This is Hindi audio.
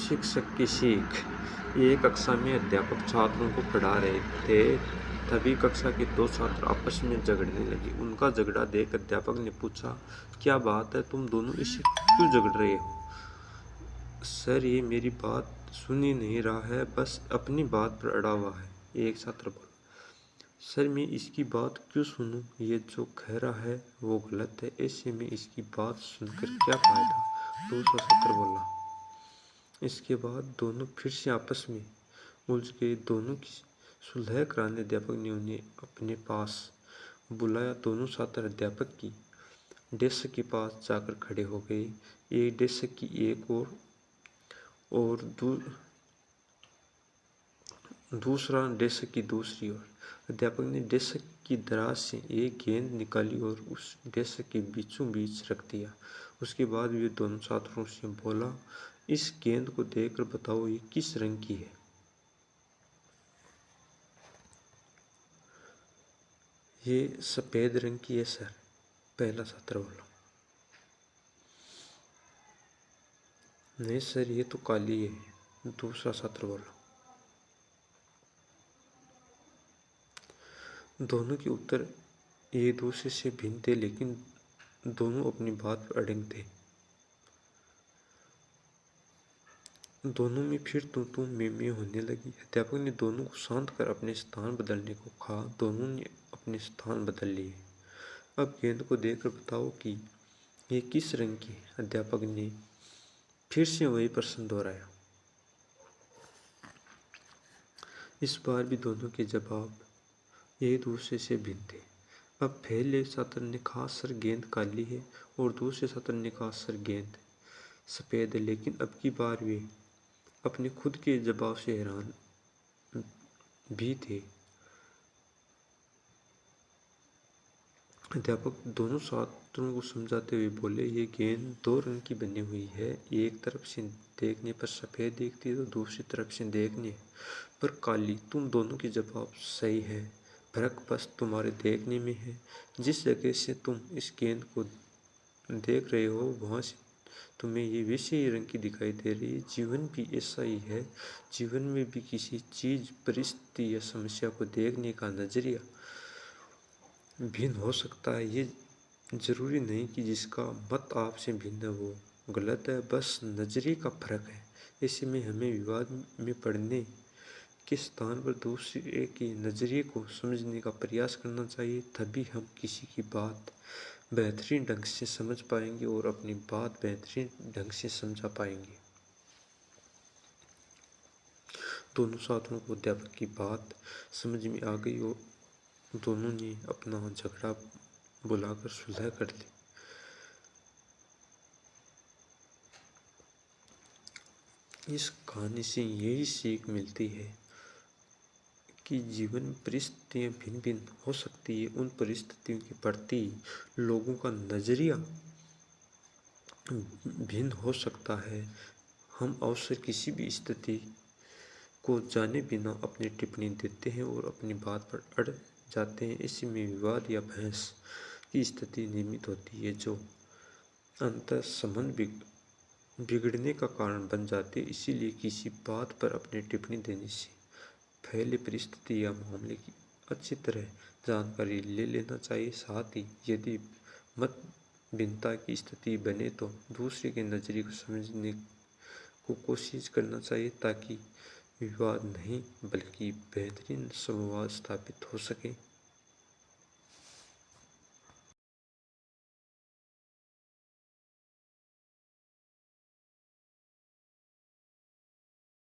शिक्षक की सीख। एक कक्षा में अध्यापक छात्रों को पढ़ा रहे थे। तभी कक्षा के दो छात्र आपस में झगड़ने लगे। उनका झगड़ा देख अध्यापक ने पूछा, क्या बात है, तुम दोनों इससे क्यों झगड़ रहे हो? सर, ये मेरी बात सुन ही नहीं रहा है, बस अपनी बात पर अड़ा हुआ है, एक छात्र बोला। सर, मैं इसकी बात क्यों सुनूं? ये जो कह रहा है वो गलत है, ऐसे में इसकी बात सुनकर क्या फायदा? दूसरा छात्र बोला। इसके बाद दोनों फिर से आपस में उलझ गए। दोनों की सुलह कराने अध्यापक ने उन्हें अपने पास बुलाया। दोनों छात्र अध्यापक की डेस्क के पास जाकर खड़े हो गए, एक डेस्क की एक और दूसरा डेस्क की दूसरी ओर। अध्यापक ने डेस्क की दराज से एक गेंद निकाली और उस डेस्क के बीचों बीच रख दिया। उसके बाद वे दोनों छात्रों से बोला, इस गेंद को देखकर बताओ ये किस रंग की है? ये सफेद रंग की है सर, पहला छात्र बोला। नहीं सर, ये तो काली है, दूसरा छात्र बोला। दोनों के उत्तर एक दूसरे से भिन्न थे, लेकिन दोनों अपनी बात पर अड़िग थे। दोनों में फिर तू मैं होने लगी। अध्यापक ने दोनों को शांत कर अपने स्थान बदलने को कहा। दोनों ने अपने स्थान बदल लिए। अब गेंद को देखकर बताओ कि ये किस रंग की है? अध्यापक ने फिर से वही प्रश्न दोहराया। इस बार भी दोनों के जवाब एक दूसरे से भिन्न थे। अब पहले छात्र ने कहा, सर गेंद काली है, और दूसरे छात्र ने कहा, सर गेंद सफेद है। लेकिन अब की बार वे अपने खुद के जवाब से हैरान भी थे। अध्यापक दोनों छात्रों को समझाते हुए बोले, ये गेंद दो रंग की बनी हुई है, एक तरफ से देखने पर सफ़ेद दिखती है तो दूसरी तरफ से देखने पर काली। तुम दोनों के जवाब सही है, फर्क बस तुम्हारे देखने में है। जिस जगह से तुम इस गेंद को देख रहे हो वहाँ से तुम्हें ये वैसे ही रंग की दिखाई दे रही है। जीवन भी ऐसा ही है। जीवन में भी किसी चीज़, परिस्थिति या समस्या को देखने का नज़रिया भिन्न हो सकता है। ये जरूरी नहीं कि जिसका मत आपसे भिन्न है वो गलत है, बस नज़रिए का फर्क है। ऐसे में हमें विवाद में पड़ने के स्थान पर दूसरे के नज़रिए को समझने का प्रयास करना चाहिए। तभी हम किसी की बात बेहतरीन ढंग से समझ पाएंगे और अपनी बात बेहतरीन ढंग से समझा पाएंगे। दोनों छात्रों को अध्यापक की बात समझ में आ गई और दोनों ने अपना झगड़ा बुलाकर सुलह कर ली। इस कहानी से यही सीख मिलती है कि जीवन में परिस्थितियाँ भिन्न भिन्न हो सकती है। उन परिस्थितियों के प्रति लोगों का नज़रिया भिन्न हो सकता है। हम अवसर किसी भी स्थिति को जाने बिना अपनी टिप्पणी देते हैं और अपनी बात पर अड़ जाते हैं। इसी में विवाद या बहस की स्थिति निर्मित होती है जो अंतर संबंध बिगड़ने का कारण बन जाती है। इसीलिए किसी बात पर अपनी टिप्पणी देने से पहले परिस्थिति या मामले की अच्छी तरह जानकारी ले लेना चाहिए। साथ ही यदि मत भिन्नता की स्थिति बने तो दूसरे के नज़रिए को समझने को कोशिश करना चाहिए, ताकि विवाद नहीं बल्कि बेहतरीन संवाद स्थापित हो सके।